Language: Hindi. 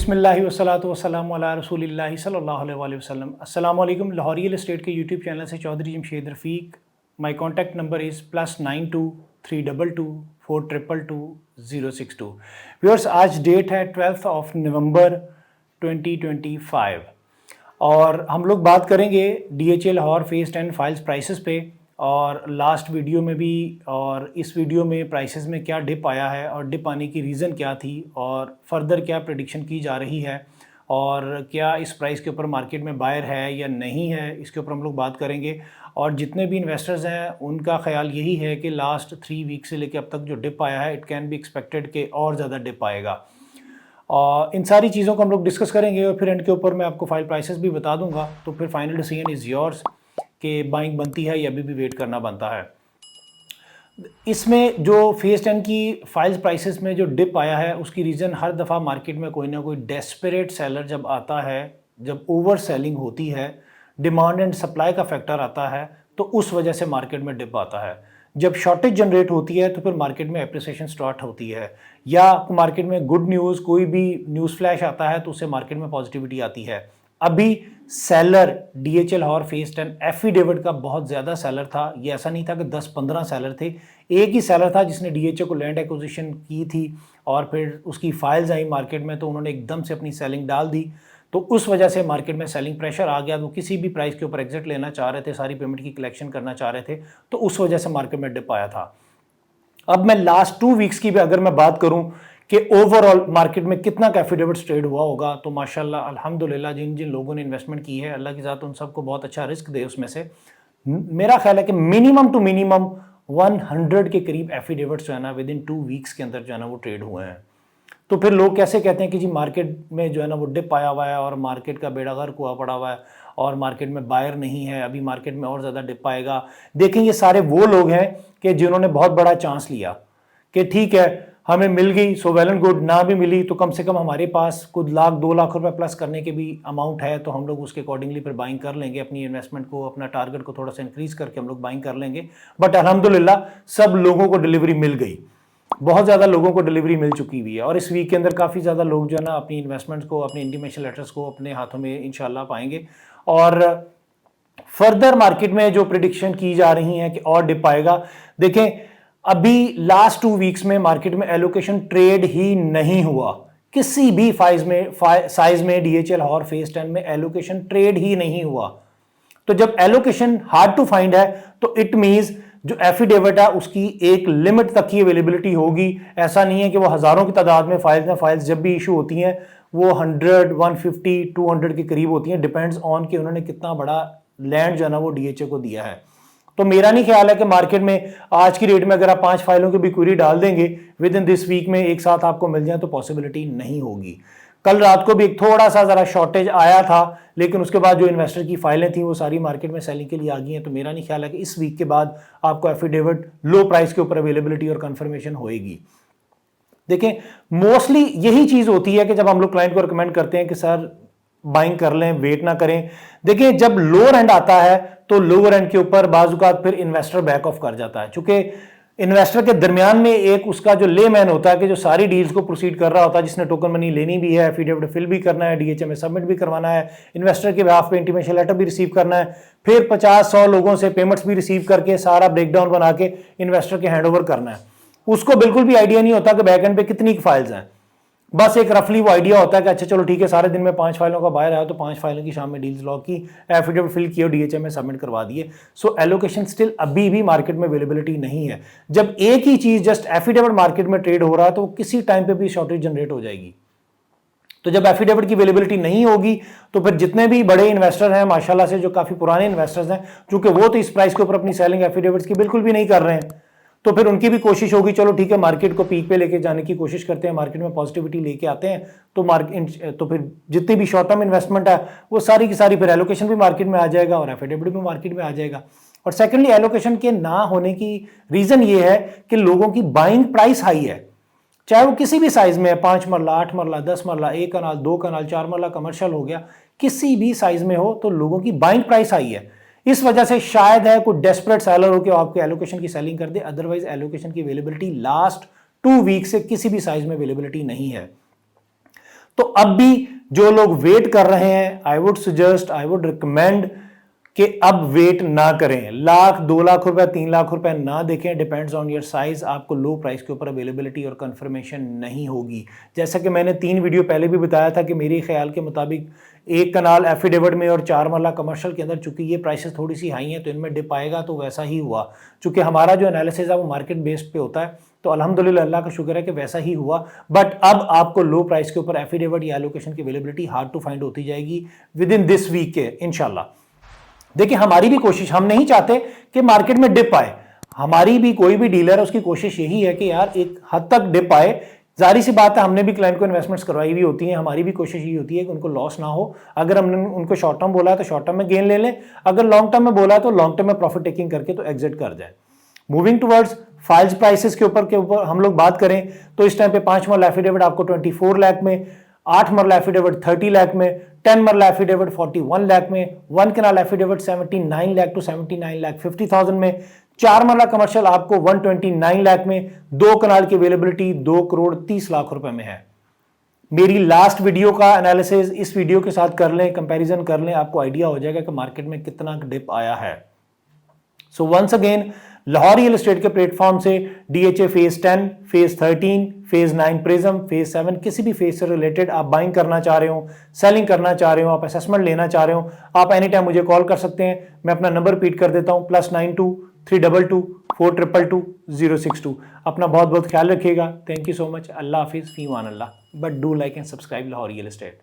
बिस्मिल्लाहि वस्सलातु वस्सलामु अला रसूलिल्लाहि सल्लल्लाहु अलैहि वसल्लम। अस्सलामु अलैकुम। लाहौरी रियल एस्टेट के यूट्यूब चैनल से Chaudhry Jamshed Rafiq. My contact number is +92 322 422 062। Viewers, आज डेट है 12 नवंबर 2025 और हम लोग बात करेंगे DHA Lahore phase 10 files prices पे। और लास्ट वीडियो में भी और इस वीडियो में प्राइसेस में क्या डिप आया है और डिप आने की रीज़न क्या थी और फर्दर क्या प्रेडिक्शन की जा रही है और क्या इस प्राइस के ऊपर मार्केट में बायर है या नहीं है, इसके ऊपर हम लोग बात करेंगे। और जितने भी इन्वेस्टर्स हैं उनका ख्याल यही है कि लास्ट 3 वीक से लेकर अब तक जो डिप आया है इट कैन बी एक्सपेक्टेड कि और ज़्यादा डिप आएगा। और इन सारी चीज़ों को हम लोग डिस्कस करेंगे और फिर एंड के ऊपर मैं आपको फाइल प्राइसेस भी बता दूंगा। तो फिर फाइनल डिसीजन इज़ योर्स कि बाइंग बनती है या अभी भी वेट करना बनता है। इसमें जो फेज़ 10 की फाइल्स प्राइसेस में जो डिप आया है उसकी रीज़न हर दफ़ा मार्केट में कोई ना कोई डेस्परेट सेलर जब आता है, जब ओवर सेलिंग होती है, डिमांड एंड सप्लाई का फैक्टर आता है तो उस वजह से मार्केट में डिप आता है। जब शॉर्टेज जनरेट होती है तो फिर मार्केट में एप्रिसिएशन स्टार्ट होती है, या मार्केट में गुड न्यूज़ कोई भी न्यूज़ फ्लैश आता है तो उससे मार्केट में पॉजिटिविटी आती है। अभी seller DHA Lahore phase 10 affidavit का बहुत ज़्यादा सेलर था। ये ऐसा नहीं था कि 10-15 सेलर थे, एक ही सेलर था जिसने DHA को लैंड एक्विजिशन की थी और फिर उसकी फाइल्स आई मार्केट में तो उन्होंने एकदम से अपनी सेलिंग डाल दी। तो उस वजह से मार्केट में सेलिंग प्रेशर आ गया। वो किसी भी प्राइस के ऊपर एग्जिट लेना चाह रहे थे, सारी पेमेंट की कलेक्शन करना चाह रहे थे, तो उस वजह से मार्केट में डिप आया था। अब मैं लास्ट 2 वीक्स की भी अगर मैं बात करूं कि ओवरऑल मार्केट में कितना का एफिडेविट्स ट्रेड हुआ होगा तो माशाल्लाह अल्हम्दुलिल्लाह जिन जिन लोगों ने इन्वेस्टमेंट की है अल्लाह की ज़ात उन सबको बहुत अच्छा रिस्क दे। उसमें से मेरा ख्याल है कि मिनिमम टू मिनिमम 100 के करीब एफिडेविट्स जो है ना विद इन 2 वीक्स के अंदर जो है ना वो ट्रेड हुए हैं। तो फिर लोग कैसे कहते हैं कि जी मार्केट में जो है ना वो डिप आया हुआ है और मार्केट का बेड़ा गर्क हुआ पड़ा हुआ है और मार्केट में बायर नहीं है, अभी मार्केट में और ज़्यादा डिप आएगा। देखें, ये सारे वो लोग हैं कि जिन्होंने बहुत बड़ा चांस लिया कि ठीक है हमें मिल गई सो वेल एंड गुड, ना भी मिली तो कम से कम हमारे पास कुछ लाख 2 लाख रुपए प्लस करने के भी अमाउंट है तो हम लोग उसके अकॉर्डिंगली फिर बाइंग कर लेंगे, अपनी इन्वेस्टमेंट को, अपना टारगेट को थोड़ा सा इंक्रीज करके हम लोग बाइंग कर लेंगे। बट अल्हम्दुलिल्लाह सब लोगों को डिलीवरी मिल गई, बहुत ज़्यादा लोगों को डिलीवरी मिल चुकी हुई है और इस वीक के अंदर काफ़ी ज़्यादा लोग जो है ना अपनी इन्वेस्टमेंट्स को, अपनी इंटीमेशन लेटर्स को अपने हाथों में इंशाल्लाह पाएंगे। और फर्दर मार्केट में जो प्रिडिक्शन की जा रही है कि और डिप आएगा, देखें अभी लास्ट 2 वीक्स में मार्केट में एलोकेशन ट्रेड ही नहीं हुआ, किसी भी साइज में DHA लाहौर फेज़ 10 में एलोकेशन ट्रेड ही नहीं हुआ। तो जब एलोकेशन हार्ड टू फाइंड है तो इट मींस जो एफिडेविट है उसकी एक लिमिट तक की अवेलेबिलिटी होगी। ऐसा नहीं है कि वो हज़ारों की तादाद में फाइल्स जब भी इशू होती हैं वो 100, 150, 200 के करीब होती हैं, डिपेंड्स ऑन कि उन्होंने कितना बड़ा लैंड जो है ना वो DHA को दिया है। तो मेरा नहीं ख्याल है कि मार्केट में आज की रेट में अगर आप 5 फाइलों की भी क्वेरी डाल देंगे विद इन दिस वीक में एक साथ आपको मिल जाए तो पॉसिबिलिटी नहीं होगी। कल रात को भी एक थोड़ा सा ज़रा शॉर्टेज आया था लेकिन उसके बाद जो इन्वेस्टर की फाइलें थी वो सारी मार्केट में सेलिंग के लिए आ गई हैं। तो मेरा नहीं ख्याल है कि इस वीक के बाद आपको एफिडेविट लो प्राइस के ऊपर अवेलेबिलिटी और कंफर्मेशन होएगी। देखें, मोस्टली यही चीज़ होती है कि जब हम लोग क्लाइंट को रिकमेंड करते हैं कि सर बाइंग कर लें, वेट ना करें। देखिए, जब लोअर एंड आता है तो लोअर एंड के ऊपर बाजुकात फिर इन्वेस्टर बैक ऑफ कर जाता है, चूंकि इन्वेस्टर के दरमियान में एक उसका जो लेमैन होता है कि जो सारी डील्स को प्रोसीड कर रहा होता है, जिसने टोकन मनी लेनी भी है, एफिडेविट फिल भी करना है, DHA में सबमिट भी करवाना है, इन्वेस्टर के बिहाफ पे इंटीमेशन लेटर भी रिसीव करना है, फिर 50-100 लोगों से पेमेंट्स भी रिसीव करके सारा ब्रेकडाउन बना के इन्वेस्टर के हैंडओवर करना है। उसको बिल्कुल भी आइडिया नहीं होता कि बैक एंड पे कितनी फाइल्स हैं। बस एक रफली वो आइडिया होता है कि अच्छा चलो ठीक है, सारे दिन में 5 फाइलों का बायर आया तो 5 फाइलों की शाम में डील्स लॉक की, एफिडेविट फिल किए और DHA में सबमिट करवा दिए। सो एलोकेशन स्टिल अभी भी मार्केट में अवेलेबिलिटी नहीं है। जब एक ही चीज जस्ट एफिडेविट मार्केट में ट्रेड हो रहा है तो किसी टाइम पे भी शॉर्टेज जनरेट हो जाएगी। तो जब एफिडेविट की अवेलेबिलिटी नहीं होगी तो फिर जितने भी बड़े इन्वेस्टर हैं माशाल्लाह से, जो काफी पुराने इन्वेस्टर्स हैं, चूंकि वो तो इस प्राइस के ऊपर अपनी सेलिंग एफिडेविट्स की बिल्कुल भी नहीं कर रहे हैं, तो फिर उनकी भी कोशिश होगी चलो ठीक है मार्केट को पीक पे लेके जाने की कोशिश करते हैं, मार्केट में पॉजिटिविटी लेके आते हैं। तो फिर जितनी भी शॉर्ट टर्म इन्वेस्टमेंट है वो सारी की सारी फिर एलोकेशन भी मार्केट में आ जाएगा और एफिडेविट भी मार्केट में आ जाएगा। और सेकेंडली, एलोकेशन के ना होने की रीजन ये है कि लोगों की बाइंग प्राइस हाई है, चाहे वो किसी भी साइज में है, 5 मरला, 8 मरला, 10 मरला, 1 कनाल, 2 कनाल, 4 मरला कमर्शियल हो गया, किसी भी साइज में हो तो लोगों की बाइंग प्राइस हाई है। इस वजह से शायद है कोई डेस्परेट सेलर हो कि आपके एलोकेशन की सेलिंग कर दे, अदरवाइज एलोकेशन की अवेलेबिलिटी लास्ट 2 वीक से किसी भी साइज में अवेलेबिलिटी नहीं है। तो अब भी जो लोग वेट कर रहे हैं, आई वुड रिकमेंड कि अब वेट ना करें, लाख 2 लाख रुपए 3 लाख रुपए ना देखें, डिपेंड्स ऑन योर साइज, आपको लो प्राइस के ऊपर अवेलेबिलिटी और कंफर्मेशन नहीं होगी। जैसा कि मैंने 3 वीडियो पहले भी बताया था कि मेरे ख्याल के मुताबिक एक कनाल एफिडेविट में और 4 मरला कमर्शियल के अंदर चूंकि ये प्राइसेस थोड़ी सी हाई हैं तो इनमें डिप आएगा, तो वैसा ही हुआ। चूंकि हमारा जो एनालिसिस है वो मार्केट बेस्ड पे होता है, तो अल्हम्दुलिल्लाह अल्लाह का शुक्र है कि वैसा ही हुआ। बट अब आपको लो प्राइस के ऊपर एफिडेविट या एलोकेशन की अवेलेबिलिटी हार्ड टू फाइंड होती जाएगी विद इन दिस वीक के इंशाल्लाह। देखिए हमारी भी कोशिश, हम नहीं चाहते कि मार्केट में डिप आए, हमारी भी कोई भी डीलर है उसकी कोशिश यही है कि यार एक हद तक डिप आए। जारी सी बात है, हमने भी क्लाइंट को इन्वेस्टमेंट्स करवाई हुई होती हैं, हमारी भी कोशिश यही होती है कि उनको लॉस ना हो। अगर हमने उनको शॉर्ट टर्म बोला है तो शॉर्ट टर्म में गेन ले लें, अगर लॉन्ग टर्म में बोला है तो लॉन्ग टर्म में प्रॉफिट टेकिंग करके तो एग्जिट कर जाए। मूविंग टुवर्ड्स फाइल्स प्राइसेस के ऊपर हम लोग बात करें तो इस टाइम पे 5 मरला एफिडेविट आपको 24 लाख में, 8 मरला एफिडेविट 30 लाख में, 10 मरला एफिडेविट 41 लाख में, 1 कनाल एफिडेविट 79 लाख टू 79 लाख 50,000 में, 4 मरला कमर्शियल आपको 129 लाख में, 2 कनाल की अवेलेबिलिटी 2 करोड़ 30 लाख रुपए में है। मेरी लास्ट वीडियो का एनालिसिस इस वीडियो के साथ कर लें, कंपैरिजन कर लें, आपको आइडिया हो जाएगा कि मार्केट में कितना डिप आया है। So once again Lahore real estate के प्लेटफॉर्म से DHA phase 10, phase 13, phase 9 prism, phase 7 किसी भी फेज से रिलेटेड आप बाइंग करना चाह रहे हो, सेलिंग करना चाह रहे हो, आप असेसमेंट लेना चाह रहे हो, आप एनी टाइम मुझे कॉल कर सकते हैं। मैं अपना नंबर रिपीट कर देता हूं, +92 322 422 062। अपना बहुत बहुत ख्याल रखिएगा। Thank you so much. अल्लाह हाफिज़, फी मान अल्लाह। But do like and subscribe Lahore real estate.